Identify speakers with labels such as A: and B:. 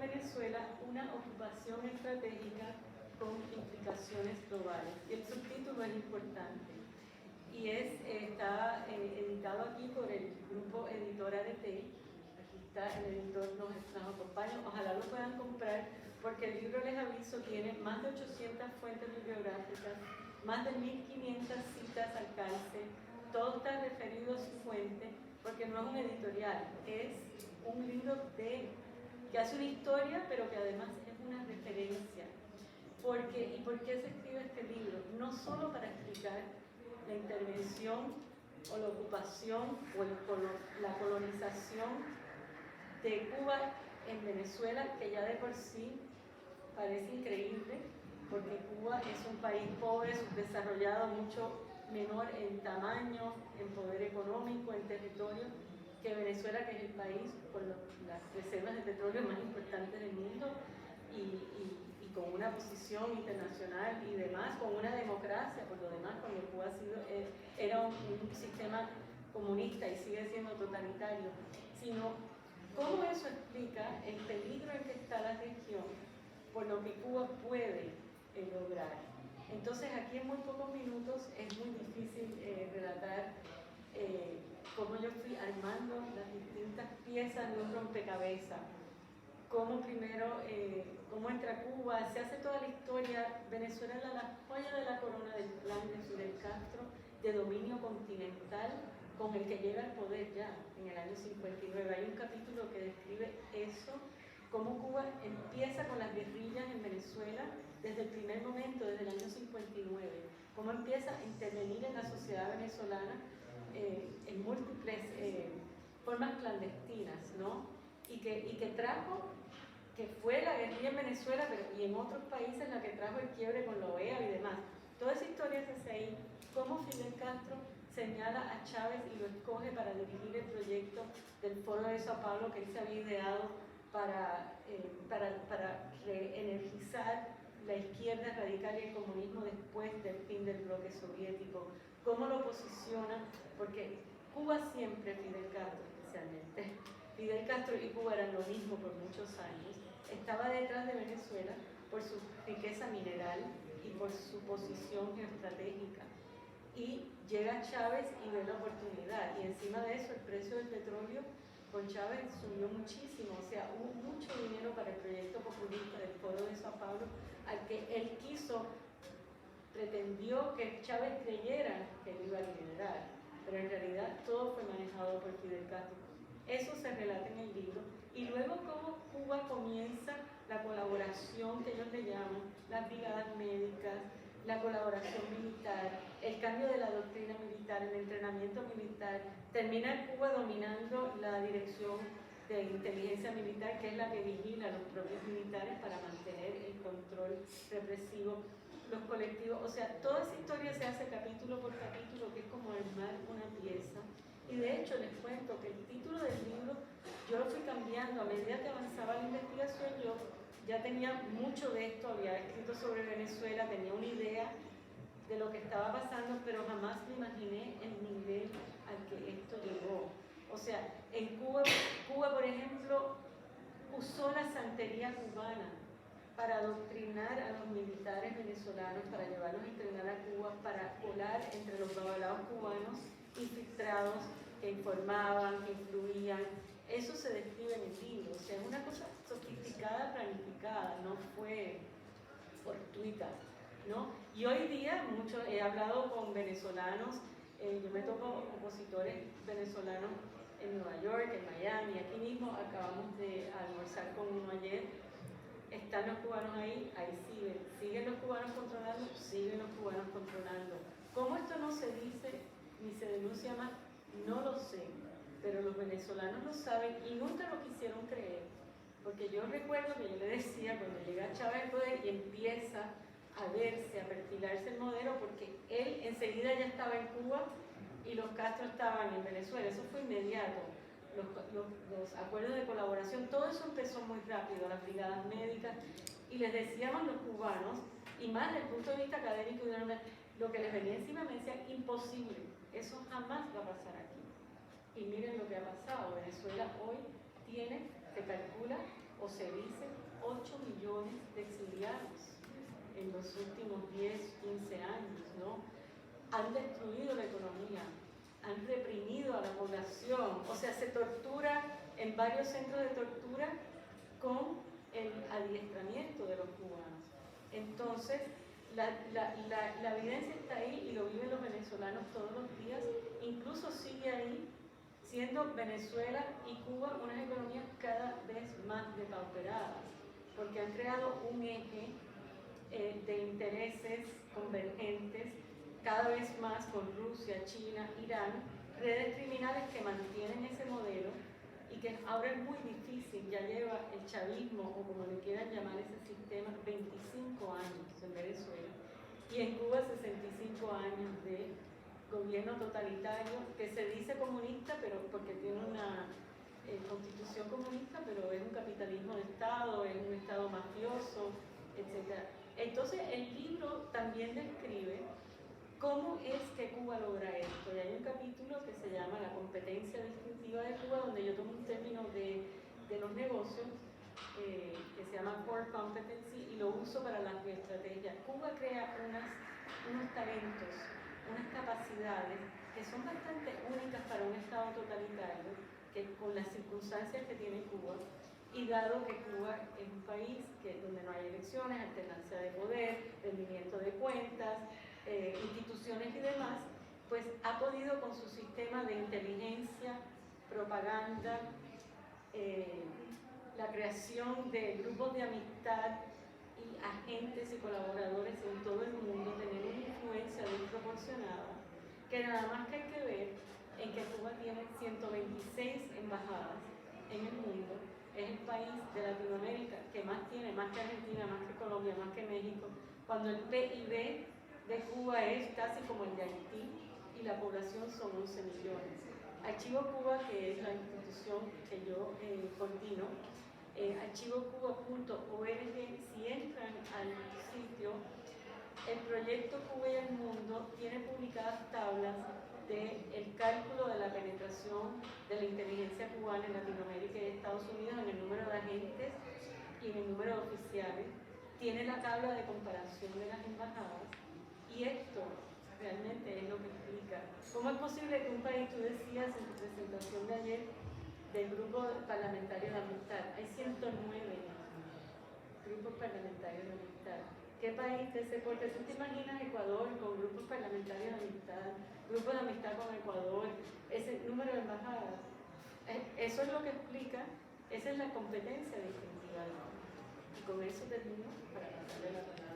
A: Venezuela una ocupación estratégica con implicaciones globales. Y el subtítulo es importante. Y está editado aquí por el grupo Editora Aretey. Aquí está, el editor nos acompaña. Ojalá lo puedan comprar, porque el libro, les aviso, tiene más de 800 fuentes bibliográficas, más de 1500 citas al alcance, todo está referido a su fuente, porque no es un editorial, es un libro que hace una historia, pero que además es una referencia. ¿Y por qué se escribe este libro? No solo para explicar la intervención o la ocupación o la colonización de Cuba en Venezuela, que ya de por sí parece increíble, porque Cuba es un país pobre, subdesarrollado, mucho menor en tamaño, en poder económico, en territorio, que Venezuela, que es el país con las reservas de petróleo más importantes del mundo y con una posición internacional y demás, con una democracia, por lo demás, cuando Cuba era un sistema comunista y sigue siendo totalitario, sino cómo eso explica el peligro en que está la región por lo que Cuba puede lograr. Entonces, aquí en muy pocos minutos es muy difícil relatar cómo yo fui armando las distintas piezas de un rompecabezas, cómo primero, cómo entra Cuba, se hace toda la historia. Venezuela era la joya de la corona del plan de Fidel Castro, de dominio continental, con el que llega al poder ya en el año 59. Hay un capítulo que describe eso, cómo Cuba empieza con las guerrillas en Venezuela desde el primer momento, desde el año 59, cómo empieza a intervenir en la sociedad venezolana en múltiples formas clandestinas, ¿no? Y que trajo, que fue la guerrilla en Venezuela, pero y en otros países la que trajo el quiebre con la OEA y demás. Toda esa historia se hace ahí, cómo Fidel Castro señala a Chávez y lo escoge para dirigir el proyecto del Foro de Sao Paulo que él se había ideado para reenergizar la izquierda radical y el comunismo después del fin del bloque soviético. Cómo lo posiciona, porque Cuba siempre, Fidel Castro especialmente, Fidel Castro y Cuba eran lo mismo por muchos años, estaba detrás de Venezuela por su riqueza mineral y por su posición geoestratégica. Y llega Chávez y ve la oportunidad, y encima de eso el precio del petróleo con Chávez subió muchísimo, o sea, hubo mucho dinero para el proyecto populista del Foro de Sao Paulo, al que él pretendió que Chávez creyera que él iba a liderar, pero en realidad todo fue manejado por Fidel Castro. Eso se relata en el libro. Y luego cómo Cuba comienza la colaboración que ellos le llaman, las brigadas médicas, la colaboración militar, el cambio de la doctrina militar, el entrenamiento militar. Termina Cuba dominando la dirección de inteligencia militar, que es la que vigila a los propios militares para mantener el control represivo, los colectivos. O sea, toda esa historia se hace capítulo por capítulo, que es como armar una pieza. Y de hecho les cuento que el título del libro yo lo fui cambiando a medida que avanzaba la investigación. Yo ya tenía mucho de esto, había escrito sobre Venezuela, tenía una idea de lo que estaba pasando, pero jamás me imaginé el nivel al que esto llegó. O sea, en Cuba, por ejemplo, usó la santería cubana para adoctrinar a los militares venezolanos, para llevarlos a entrenar a Cuba, para colar entre los babalaos cubanos infiltrados que informaban, que influían. Eso se describe en el libro, o sea, es una cosa sofisticada, planificada, no fue fortuita, ¿no? Y hoy día he hablado con venezolanos, yo me toco compositores venezolanos en Nueva York, en Miami, aquí mismo acabamos de almorzar con uno ayer. ¿Están los cubanos ahí? Ahí siguen los cubanos controlando, siguen los cubanos controlando. ¿Cómo esto no se dice ni se denuncia más? No lo sé, pero los venezolanos lo saben y nunca lo quisieron creer, porque yo recuerdo que yo le decía cuando llega Chávez al poder y empieza a verse, a perfilarse el modelo, porque él enseguida ya estaba en Cuba y los Castro estaban en Venezuela, eso fue inmediato. Los acuerdos de colaboración, todo eso empezó muy rápido, las brigadas médicas, y les decíamos los cubanos, y más desde el punto de vista académico, lo que les venía encima me decían, imposible, eso jamás va a pasar aquí. Y miren lo que ha pasado, Venezuela hoy tiene, se calcula, o se dice 8 millones de exiliados en los últimos 10, 15 años, ¿no? Han destruido la economía, han reprimido a la población, o sea, se tortura en varios centros de tortura con el adiestramiento de los cubanos. Entonces, la evidencia está ahí y lo viven los venezolanos todos los días, incluso sigue ahí, siendo Venezuela y Cuba unas economías cada vez más depauperadas, porque han creado un eje de intereses convergentes cada vez más con Rusia, China, Irán, redes criminales que mantienen ese modelo y que ahora es muy difícil, ya lleva el chavismo, o como le quieran llamar ese sistema, 25 años en Venezuela, y en Cuba 65 años de gobierno totalitario, que se dice comunista, pero porque tiene una constitución comunista, pero es un capitalismo de Estado, es un Estado mafioso, etc. Entonces el libro también describe cómo es que Cuba logra esto. Y hay un capítulo que se llama La competencia distintiva de Cuba, donde yo tomo un término de los negocios que se llama Core Competency y lo uso para la geoestrategia. Cuba crea unos talentos, unas capacidades que son bastante únicas para un Estado totalitario, que con las circunstancias que tiene Cuba, y dado que Cuba es un país donde no hay elecciones, alternancia de poder, rendimiento de cuentas, instituciones y demás, pues ha podido con su sistema de inteligencia, propaganda, la creación de grupos de amistad y agentes y colaboradores en todo el mundo, tener una influencia desproporcionada, que nada más que hay que ver en que Cuba tiene 126 embajadas en el mundo, es el país de Latinoamérica que más tiene, más que Argentina, más que Colombia, más que México, cuando el PIB de Cuba es casi como el de Haití y la población son 11 millones. Archivo Cuba, que es la institución que yo coordino, archivocuba.org, si entran al sitio, el proyecto Cuba y el Mundo tiene publicadas tablas del cálculo de la penetración de la inteligencia cubana en Latinoamérica y Estados Unidos en el número de agentes y en el número de oficiales. Tiene la tabla de comparación de las embajadas y esto realmente es lo que explica. ¿Cómo es posible que un país, tú decías en tu presentación de ayer, del grupo parlamentario de amistad, hay 109 grupos parlamentarios de amistad? ¿Qué país de ese porte? ¿Tú te imaginas Ecuador con grupos parlamentarios de amistad, grupos de amistad con Ecuador, ese número de embajadas? Eso es lo que explica, esa es la competencia distintiva. Y con eso termino para pasarle la palabra.